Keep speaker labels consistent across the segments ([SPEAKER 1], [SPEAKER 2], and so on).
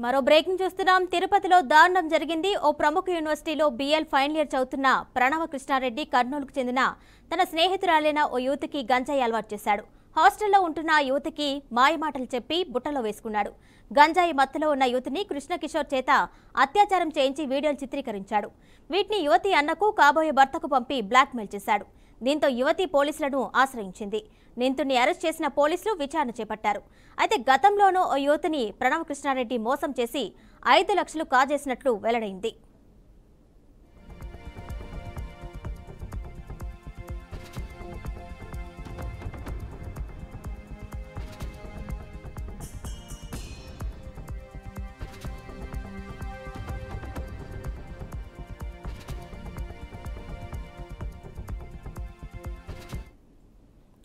[SPEAKER 1] మరో బ్రేకింగ్ చూస్తున్నాం. తిరుపతిలో దారుణం జరిగింది. ఓ ప్రముఖ యూనివర్సిటీలో BL ఫైనల్ ఇయర్ చదువుతున్న ప్రణవ కృష్ణారెడ్డి కర్నూలుకు చెందిన తన స్నేహితురాలైన ఓ యువతికి గంజాయి అలవాటు చేశాడు. హాస్టల్లో ఉంటున్న ఆ యువతికి మాయమాటలు చెప్పి బుట్టలో వేసుకున్నాడు. గంజాయి మత్తులో ఉన్న యువతిని కృష్ణకిషోర్ చేత అత్యాచారం చేయించి వీడియోలు చిత్రీకరించాడు. వీటిని యువతి అన్నకు కాబోయే భర్తకు పంపి బ్లాక్మెయిల్ చేశాడు. దీంతో యువతి పోలీసులను ఆశ్రయించింది. నిందితుడిని అరెస్ట్ చేసిన పోలీసులు విచారణ చేపట్టారు. అయితే గతంలోనూ ఓ యువతిని ప్రణవ కృష్ణారెడ్డి మోసం చేసి 5 లక్షలు కాజేసినట్లు వెల్లడైంది.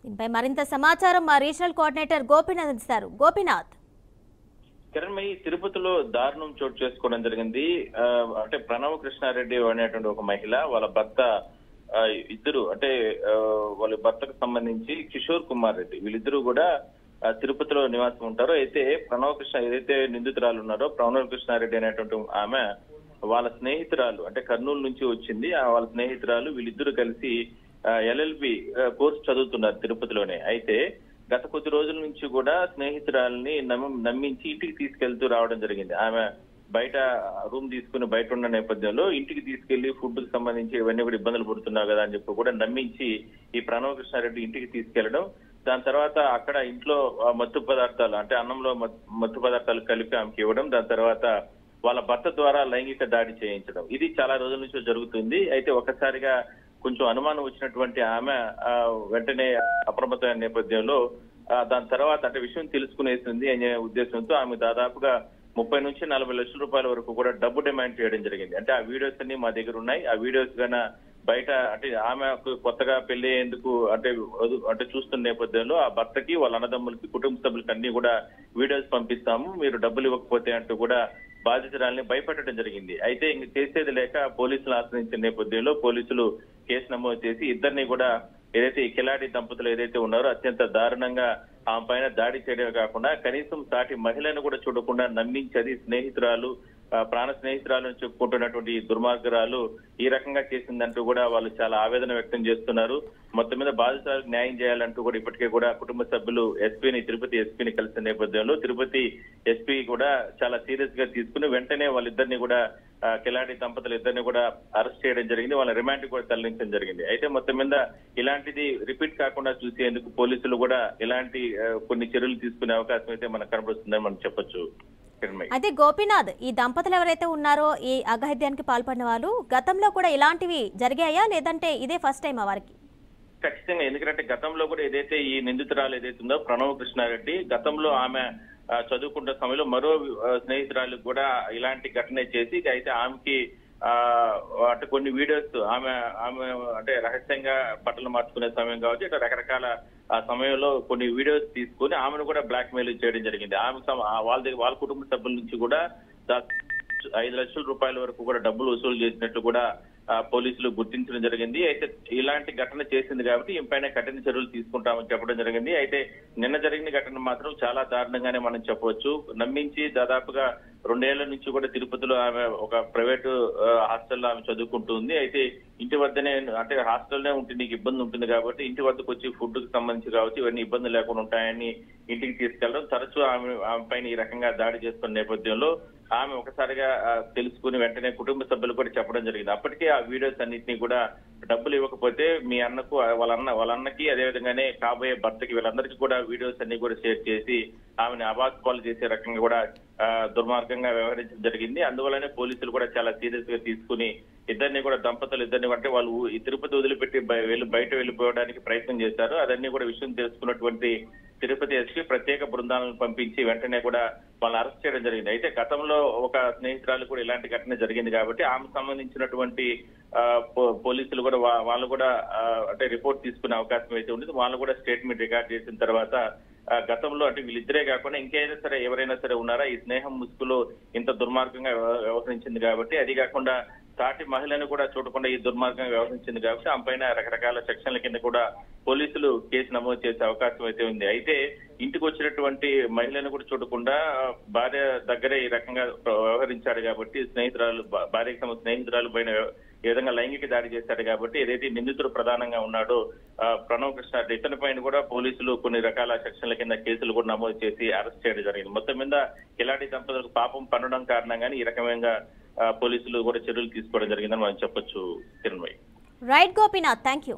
[SPEAKER 1] దీనిపై మరింత సమాచారం మా రీజనల్ కోఆర్డినేటర్ గోపీనాథ్ అందిస్తారు. గోపీనాథ్,
[SPEAKER 2] కిరణ్మయి, తిరుపతిలో దారుణం చోటు చేసుకోవడం జరిగింది. అంటే ప్రణవ కృష్ణారెడ్డి అనేటువంటి ఒక మహిళ, వాళ్ళ భర్త ఇద్దరు, అంటే వాళ్ళ భర్తకు సంబంధించి కిషోర్ కుమార్ రెడ్డి, వీళ్ళిద్దరూ కూడా తిరుపతిలో నివాసం ఉంటారు. అయితే ప్రణవ కృష్ణ ఏదైతే నిందితురాలు ఉన్నారో ప్రణవ కృష్ణారెడ్డి అనేటువంటి ఆమె వాళ్ళ స్నేహితురాలు, అంటే కర్నూలు నుంచి వచ్చింది. వాళ్ళ స్నేహితురాలు వీళ్ళిద్దరూ కలిసి LLB కోర్సు చదువుతున్నారు తిరుపతిలోనే. అయితే గత కొద్ది రోజుల నుంచి కూడా స్నేహితురాలని నమ్మించి ఇంటికి తీసుకెళ్తూ రావడం జరిగింది. ఆమె బయట రూమ్ తీసుకుని బయట ఉన్న నేపథ్యంలో ఇంటికి తీసుకెళ్లి ఫుడ్ కి సంబంధించి ఇవన్నీ కూడా ఇబ్బందులు పడుతున్నావు కదా అని చెప్పి కూడా నమ్మించి ఈ ప్రణవ కృష్ణారెడ్డి ఇంటికి తీసుకెళ్లడం, దాని తర్వాత అక్కడ ఇంట్లో మత్తు పదార్థాలు, అంటే అన్నంలో మత్తు పదార్థాలు కలిపి ఆమెకి ఇవ్వడం, దాని తర్వాత వాళ్ళ భర్త ద్వారా లైంగిక దాడి చేయించడం, ఇది చాలా రోజుల నుంచి జరుగుతుంది. అయితే ఒకసారిగా కొంచెం అనుమానం వచ్చినటువంటి ఆమె వెంటనే అప్రమత్తమైన నేపథ్యంలో దాని తర్వాత అంటే విషయం తెలుసుకునేసింది అనే ఉద్దేశంతో ఆమె దాదాపుగా 30 నుంచి 40 లక్షల రూపాయల వరకు కూడా డబ్బు డిమాండ్ చేయడం జరిగింది. అంటే ఆ వీడియోస్ అన్ని మా దగ్గర ఉన్నాయి. ఆ వీడియోస్ గాన బయట, అంటే ఆమె కొత్తగా పెళ్లి అయ్యేందుకు అంటే చూస్తున్న నేపథ్యంలో ఆ భర్తకి, వాళ్ళ అన్నదమ్ములకి, కుటుంబ సభ్యులకి అన్ని కూడా వీడియోస్ పంపిస్తాము, మీరు డబ్బులు ఇవ్వకపోతే అంటూ కూడా బాధితురాలని భయపెట్టడం జరిగింది. అయితే ఇంక చేసేది లేక పోలీసులు ఆశ్రయించిన నేపథ్యంలో పోలీసులు కేసు నమోదు చేసి ఇద్దరిని కూడా, ఏదైతే ఈ కిలాడి దంపతులు ఏదైతే ఉన్నారో అత్యంత దారుణంగా ఆమె పైన దాడి చేయడమే కాకుండా కనీసం సాటి మహిళను కూడా చూడకుండా నమ్మించి, అది స్నేహితురాలు, ప్రాణ స్నేహితురాలు అని చెప్పుకుంటున్నటువంటి దుర్మార్గురాలు ఈ రకంగా చేసిందంటూ కూడా వాళ్ళు చాలా ఆవేదన వ్యక్తం చేస్తున్నారు. మొత్తం మీద బాధితులకు న్యాయం చేయాలంటూ కూడా ఇప్పటికే కూడా కుటుంబ సభ్యులు తిరుపతి ఎస్పీని కలిసిన నేపథ్యంలో తిరుపతి ఎస్పీ కూడా చాలా సీరియస్ గా తీసుకుని వెంటనే వాళ్ళిద్దరిని కూడా కిలాడి దంపతులు ఇద్దరిని కూడా అరెస్ట్ చేయడం జరిగింది. వాళ్ళ రిమాండ్ కూడా తరలించడం జరిగింది. అయితే మొత్తం మీద ఇలాంటిది రిపీట్ కాకుండా చూసేందుకు పోలీసులు కూడా ఇలాంటి కొన్ని చర్యలు తీసుకునే అవకాశం అయితే మనకు కనబడుతుందని మనం చెప్పొచ్చు.
[SPEAKER 1] అయితే గోపీనాథ్, ఈ దంపతులు ఎవరైతే ఉన్నారో ఈ అఘాయిత్యానికి పాల్పడిన వాళ్ళు గతంలో కూడా ఇలాంటివి జరిగాయా, లేదంటే ఇదే ఫస్ట్ టైం వారికి?
[SPEAKER 2] ఖచ్చితంగా, ఎందుకంటే గతంలో కూడా ఏదైతే ఈ నిందితురాలు ఏదైతే ఉందో ప్రణవ కృష్ణారెడ్డి, గతంలో ఆమె చదువుకుంటున్న సమయంలో మరో స్నేహితురాలకు కూడా ఇలాంటి ఘటన చేసి, అయితే ఆమెకి అంటే కొన్ని వీడియోస్ ఆమె అంటే రహస్యంగా బట్టలు మార్చుకునే సమయం కావచ్చు, ఇట్లా రకరకాల ఆ సమయంలో కొన్ని వీడియోస్ తీసుకుని ఆమెను కూడా బ్లాక్ మెయిల్ చేయడం జరిగింది. ఆమె వాళ్ళ కుటుంబ సభ్యుల నుంచి కూడా 5 లక్షల రూపాయల వరకు కూడా డబ్బులు వసూలు చేసినట్లు కూడా పోలీసులు గుర్తించడం జరిగింది. అయితే ఇలాంటి ఘటన చేసింది కాబట్టి ఇంపైన కఠిన చర్యలు తీసుకుంటామని చెప్పడం జరిగింది. అయితే నిన్న జరిగిన ఘటన మాత్రం చాలా దారుణంగానే మనం చెప్పవచ్చు. నమ్మించి దాదాపుగా 2 ఏళ్ల నుంచి కూడా తిరుపతిలో ఆమె ఒక ప్రైవేటు హాస్టల్లో ఆమె చదువుకుంటుంది. అయితే ఇంటి వద్దనే, అంటే హాస్టల్నే ఉంటే నీకు ఇబ్బంది ఉంటుంది కాబట్టి ఇంటి వద్దకు వచ్చి ఫుడ్ కి సంబంధించి కావచ్చు ఇవన్నీ ఇబ్బందులు లేకుండా ఉంటాయని ఇంటికి తీసుకెళ్లడం, తరచూ ఆమె పైన ఈ రకంగా దాడి చేస్తున్న నేపథ్యంలో ఆమె ఒకసారిగా తెలుసుకుని వెంటనే కుటుంబ సభ్యులు కూడా చెప్పడం జరిగింది. అప్పటికే ఆ వీడియోస్ అన్నింటినీ కూడా డబ్బులు ఇవ్వకపోతే మీ అన్నకు, వాళ్ళ అన్నకి, అదేవిధంగానే కాబోయే భర్తకి, వీళ్ళందరికీ కూడా వీడియోస్ అన్ని కూడా షేర్ చేసి ఆమెను అవాస్తవాలు చేసే రకంగా కూడా దుర్మార్గంగా వ్యవహరించడం జరిగింది. అందువల్లనే పోలీసులు కూడా చాలా సీరియస్ గా తీసుకుని ఇద్దరిని కూడా, దంపతులు ఇద్దరిని, అంటే వాళ్ళు ఈ తిరుపతి వదిలిపెట్టి బయట వెళ్ళిపోవడానికి ప్రయత్నం చేశారు. అదన్నీ కూడా విషయం తెలుసుకున్నటువంటి తిరుపతి ఎస్పీ ప్రత్యేక బృందాలను పంపించి వెంటనే కూడా వాళ్ళని అరెస్ట్ చేయడం జరిగింది. అయితే గతంలో ఒక స్నేహితురాలు కూడా ఇలాంటి ఘటన జరిగింది కాబట్టి ఆమెకు సంబంధించినటువంటి పోలీసులు కూడా వాళ్ళు కూడా అంటే రిపోర్ట్ తీసుకునే అవకాశం అయితే ఉంది. వాళ్ళు కూడా స్టేట్మెంట్ రికార్డ్ చేసిన తర్వాత గతంలో అంటే వీళ్ళిద్దరే కాకుండా ఇంకైనా సరే ఎవరైనా సరే ఉన్నారా ఈ స్నేహం ముసుగులో ఇంత దుర్మార్గంగా వ్యవహరించింది కాబట్టి, అది కాకుండా సాటి మహిళను కూడా చూడకుండా ఈ దుర్మార్గంగా వ్యవహరించింది కాబట్టి ఆ పైన రకరకాల సెక్షన్ల కింద కూడా పోలీసులు కేసు నమోదు చేసే అవకాశం అయితే ఉంది. అయితే ఇంటికి వచ్చినటువంటి మహిళను కూడా చూడకుండా భార్య దగ్గరే ఈ రకంగా వ్యవహరించాడు కాబట్టి భార్యకి స్నేహితురాలు పైన ఏ విధంగా లైంగిక దాడి చేశాడు కాబట్టి ఏదైతే నిందితుడు ప్రధానంగా ఉన్నాడో ప్రణవ్ కృష్ణ ఇతని పైన కూడా పోలీసులు కొన్ని రకాల సెక్షన్ల కింద కేసులు కూడా నమోదు చేసి అరెస్ట్ చేయడం జరిగింది. మొత్తం మీద కిలాడి దంపతులకు పాపం పడడం కారణంగానే ఈ రకమైన పోలీసులు కూడా చర్యలు తీసుకోవడం జరిగిందని మనం చెప్పొచ్చు. Kiranmayi.
[SPEAKER 1] Right Gopinath, thank you.